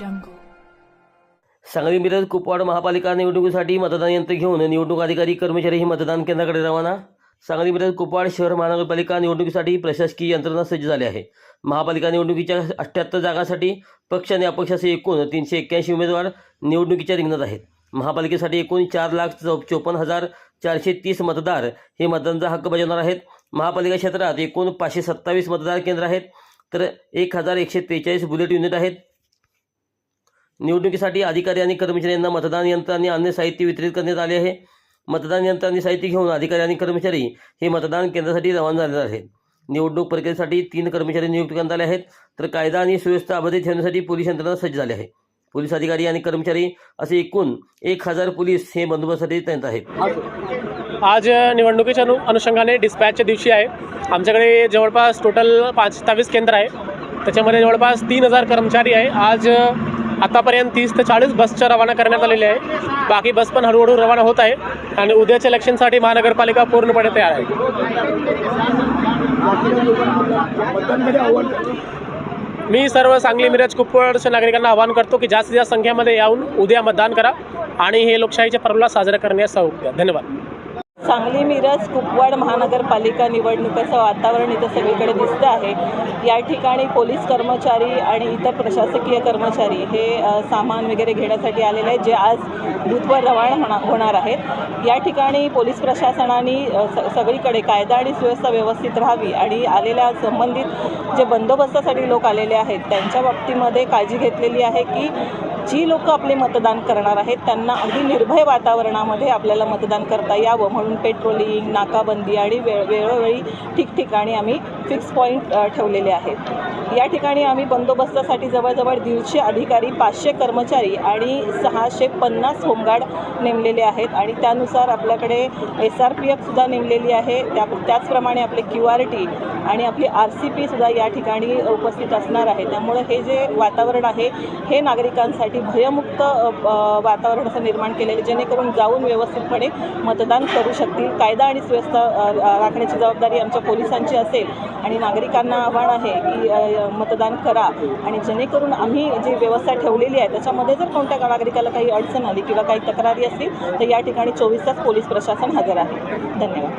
jungle. Sangli Miraj Kupwad महापालिका निवडणुकीसाठी मतदान यंत्र घेऊन निवडणूक अधिकारी कर्मचारी मतदान केंद्राकडे रवाना. सांगली मिरज कुपवाड शहर महानगरपालिका निवडणुकीसाठी प्रशासकीय यंत्रणा सज्ज झाली आहे. महापालिका निवडणुकीच्या 78 जागांसाठी पक्ष आणि अपक्ष असे एकूण 381 उमेदवार निवडणुकीच्या रिंगणात आहेत. महापालिकेसाठी एकूण 4,54,430 मतदार हे मतदानाचा हक्क बजावणार आहेत. महापालिका क्षेत्रात एकूण 527 मतदार केंद्र आहेत, तर 1,143 बुलेट युनिट आहेत. निवडणुकीसाठी अधिकारी आणि कर्मचाऱ्यांना मतदान यंत्र आणि अन्य साहित्य वितरित करण्यात आले आहे. मतदान यंत्र आणि साहित्य घेऊन अधिकारी आणि कर्मचारी हे मतदान केंद्रासाठी रवाना झाले आहेत. निवडणूक प्रक्रियेसाठी 3 कर्मचारी नियुक्त करण्यात आले आहेत, तर कायदा आणि सुव्यवस्था अबाधित ठेवण्यासाठी पोलीस यंत्रणा सज्ज झाली आहे. पोलीस अधिकारी आणि कर्मचारी असे एकूण 1,000 पोलीस हे बंदोबस्तासाठी तैनात आहेत. आज निवडणुकीच्या अनुषंगाने डिस्पॅचच्या दिवशी आहे. आमच्याकडे जवळपास टोटल 27 केंद्र आहे. त्याच्यामध्ये जवळपास 3,000 कर्मचारी आहे. आज आतापर्यंत 30 ते 40 बसच्या रवाना करण्यात आलेल्या आहे. बाकी बस पण हळूहळू रवाना होत आहे आणि उद्याच्या इलेक्शनसाठी महानगरपालिका पूर्णपणे तयार आहे. मी सर्व सांगली मिरज कुपवाडच्या नागरिकांना आवाहन करतो की जास्तीत जास्त संख्येमध्ये येऊन उद्या मतदान करा आणि हे लोकशाहीच्या पर्वाला साजरा करण्यास सहयोग द्या. धन्यवाद. सांगली मिरज कुपवाड महानगरपालिका निवडणुकीचं वातावरण इथं सगळीकडे दिसतं आहे. या ठिकाणी पोलीस कर्मचारी आणि इतर प्रशासकीय कर्मचारी हे सामान वगैरे घेण्यासाठी आलेले आहेत, जे आज बूथवर रवाना होणार आहेत. या ठिकाणी पोलीस प्रशासनाने सगळीकडे कायदा आणि सुव्यवस्था व्यवस्थित राहावी आणि आलेल्या संबंधित जे बंदोबस्तासाठी लोक आलेले आहेत त्यांच्या बाबतीमध्ये काळजी घेतलेली आहे की जी लोक आपले मतदान करणार आहेत त्यांना अगदी निर्भय वातावरणामध्ये आपल्याला मतदान करता यावं म्हणून पेट्रोलिंग, नाकाबंदी आणि वेळोवेळी ठिकठिकाणी आम्ही फिक्स पॉईंट ठेवलेले आहेत. या ठिकाणी आम्ही बंदोबस्तासाठी जवळजवळ 150 अधिकारी, 500 कर्मचारी आणि 650 होमगार्ड नेमलेले आहेत आणि त्यानुसार आपल्याकडे SRPF सुद्धा नेमलेली आहे. त्याचप्रमाणे आपले QRT आणि आपली RCP सुद्धा या ठिकाणी उपस्थित असणार आहे. त्यामुळे हे जे वातावरण आहे हे नागरिकांसाठी भयमुक्त वातावरण असं निर्माण केलेलं, जेणेकरून जाऊन व्यवस्थितपणे मतदान करू शकतील. कायदा आणि सुव्यवस्था राखण्याची जबाबदारी आमच्या पोलिसांची असेल आणि नागरिकांना आव्हान आहे की मतदान करा आणि जेणेकरून आम्ही जी व्यवस्था ठेवलेली आहे त्याच्यामध्ये जर कोणत्या नागरिकाला काही अडचण आली किंवा काही तक्रारी असतील तर या ठिकाणी 24 तास पोलीस प्रशासन हजर आहे. धन्यवाद.